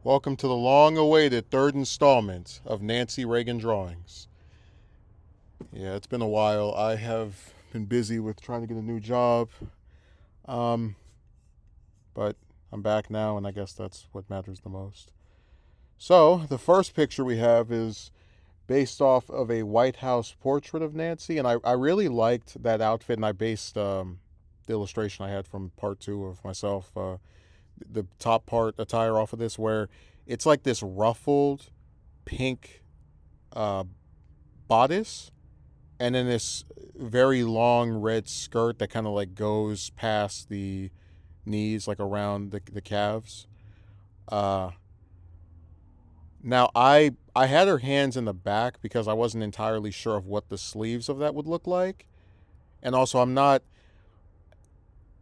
Welcome to the long-awaited third installment of Nancy Reagan drawings. Yeah, it's been a while. I have been busy with trying to get a new job, um, but I'm back now, and I guess that's what matters the most. So, the first picture we have is based off of a White House portrait of Nancy, and I really liked that outfit, and I based the illustration I had from part two of myself, the top part attire off of this, where it's like this ruffled pink uh, bodice, and then this very long red skirt that kind of like goes past the knees, like around the calves. Uh, now I had her hands in the back because I wasn't entirely sure of what the sleeves of that would look like, and also I'm not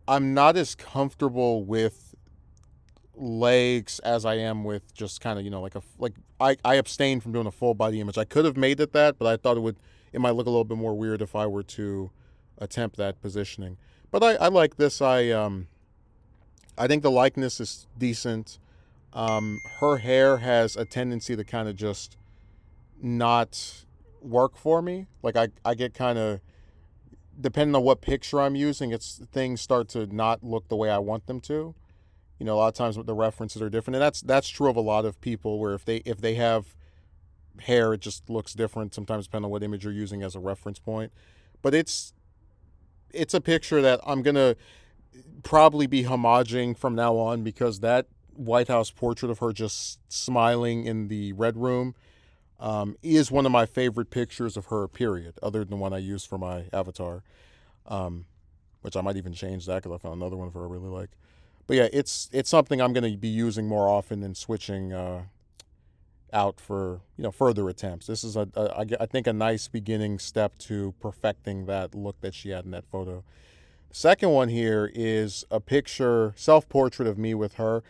as comfortable with legs as I am with just kind of I abstained from doing a full body image. I could have made it that, but I thought it might look a little bit more weird if I were to attempt that positioning. But I like this. I think the likeness is decent. Her hair has a tendency to kind of just not work for me. Like I get kind of, depending on what picture I'm using, it's things start to not look the way I want them to. A lot of times the references are different, and that's true of a lot of people. Where if they have hair, it just looks different sometimes depending on what image you're using as a reference point. But it's a picture that I'm gonna probably be homaging from now on, because that White House portrait of her just smiling in the Red Room is one of my favorite pictures of her, period, other than the one I used for my avatar, um, which I might even change that because I found another one of her I really like. But yeah, it's something I'm going to be using more often than switching out for further attempts. This is I think a nice beginning step to perfecting that look that she had in that photo. The second one here is a picture, self portrait of me with her.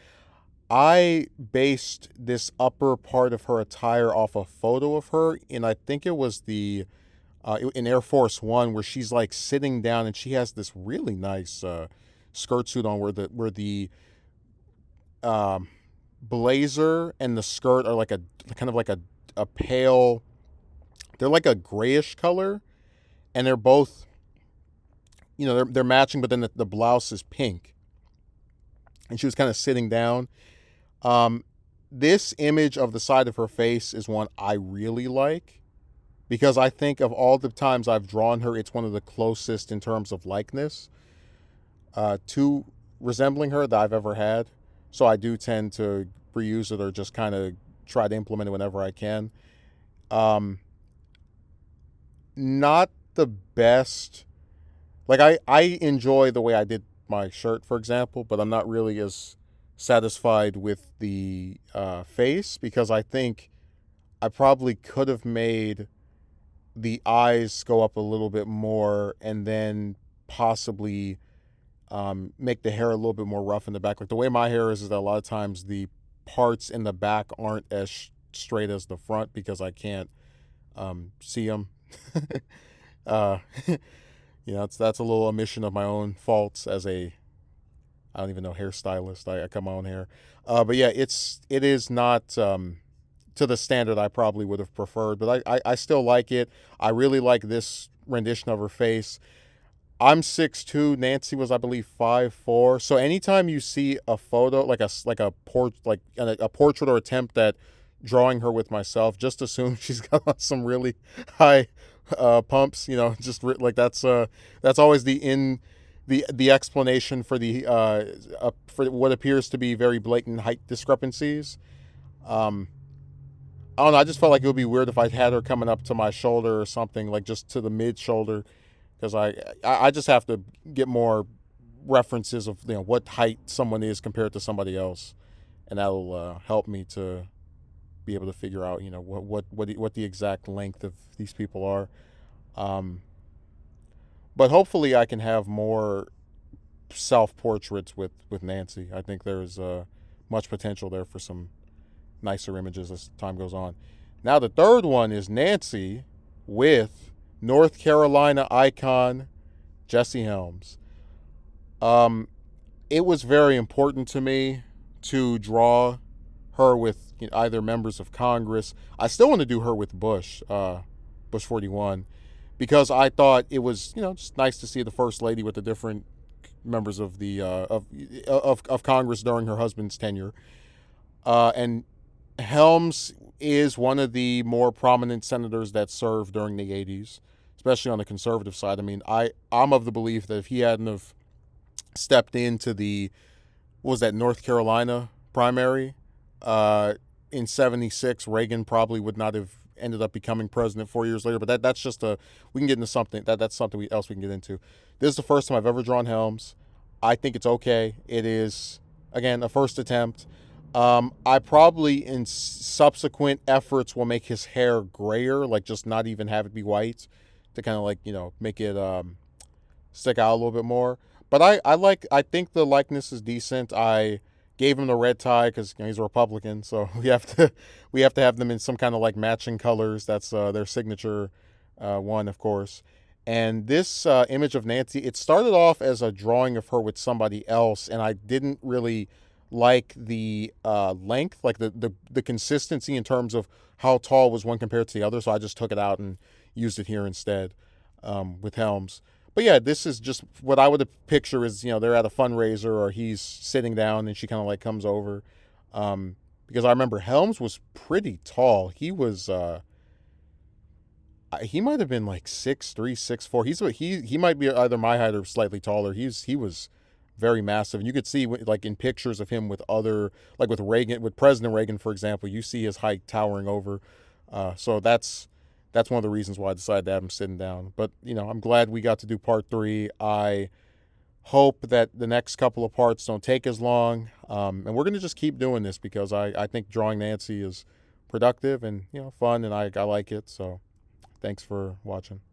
I based this upper part of her attire off a photo of her, and I think it was the in Air Force One, where she's like sitting down and she has this really nice skirt suit on, where the um, blazer and the skirt are like a kind of like a pale. They're like a grayish color, and they're both they're matching, but then the blouse is pink, and she was kind of sitting down. Um, this image of the side of her face is one I really like, because I think of all the times I've drawn her, it's one of the closest in terms of likeness to resembling her that I've ever had. So I do tend to reuse it or just kind of try to implement it whenever I can. Um, Not the best. Like I enjoy the way I did my shirt, for example, but I'm not really as satisfied with the face, because I think I probably could have made the eyes go up a little bit more, and then possibly make the hair a little bit more rough in the back. Like the way my hair is that a lot of times the parts in the back aren't as straight as the front because I can't see them. uh, that's a little omission of my own faults as a, I don't even know, hairstylist. I cut my own hair, but yeah, it is not to the standard I probably would have preferred, but I still like it. I really like this rendition of her face. I'm 6'2". Nancy was, I believe, 5'4". So anytime you see a photo like a portrait or attempt at drawing her with myself, just assume she's got some really high pumps. Like that's always the explanation for what appears to be very blatant height discrepancies. Um, I don't know. I just felt like it would be weird if I had her coming up to my shoulder or something, like just to the mid shoulder, because I just have to get more references of what height someone is compared to somebody else, and that'll help me to be able to figure out what the exact length of these people are. Um, but hopefully I can have more self portraits with Nancy. I think there's much potential there for some nicer images as time goes on. Now the third one is Nancy with North Carolina icon Jesse Helms. Um, it was very important to me to draw her with either members of Congress. I still want to do her with Bush, Bush 41, because I thought it was just nice to see the first lady with the different members of the of Congress during her husband's tenure. And Helms is one of the more prominent senators that served during the 80s, especially on the conservative side. I mean, I'm of the belief that if he hadn't have stepped into the what was that North Carolina primary uh, in '76, Reagan probably would not have ended up becoming president 4 years later. But that's just a we can get into something that's something else we can get into. This is the first time I've ever drawn Helms. I think it's okay. It is again a first attempt. I probably in subsequent efforts will make his hair grayer, like just not even have it be white, to kind of like make it stick out a little bit more. But I think the likeness is decent. I gave him the red tie because he's a Republican, so we have to have them in some kind of like matching colors. That's their signature one, of course. And this image of Nancy, it started off as a drawing of her with somebody else, and I didn't really like the length, like the consistency in terms of how tall was one compared to the other. So I just took it out and used it here instead with Helms. But yeah, this is just what I would picture is they're at a fundraiser or he's sitting down and she kind of like comes over, because I remember Helms was pretty tall. He might have been like 6'3", 6'4". He might be either my height or slightly taller. He was very massive, and you could see like in pictures of him with other like with Reagan, with President Reagan, for example. You see his height towering over. So that's one of the reasons why I decided to have him sitting down. But I'm glad we got to do part 3. I hope that the next couple of parts don't take as long, and we're gonna just keep doing this because I think drawing Nancy is productive and fun, and I like it. So thanks for watching.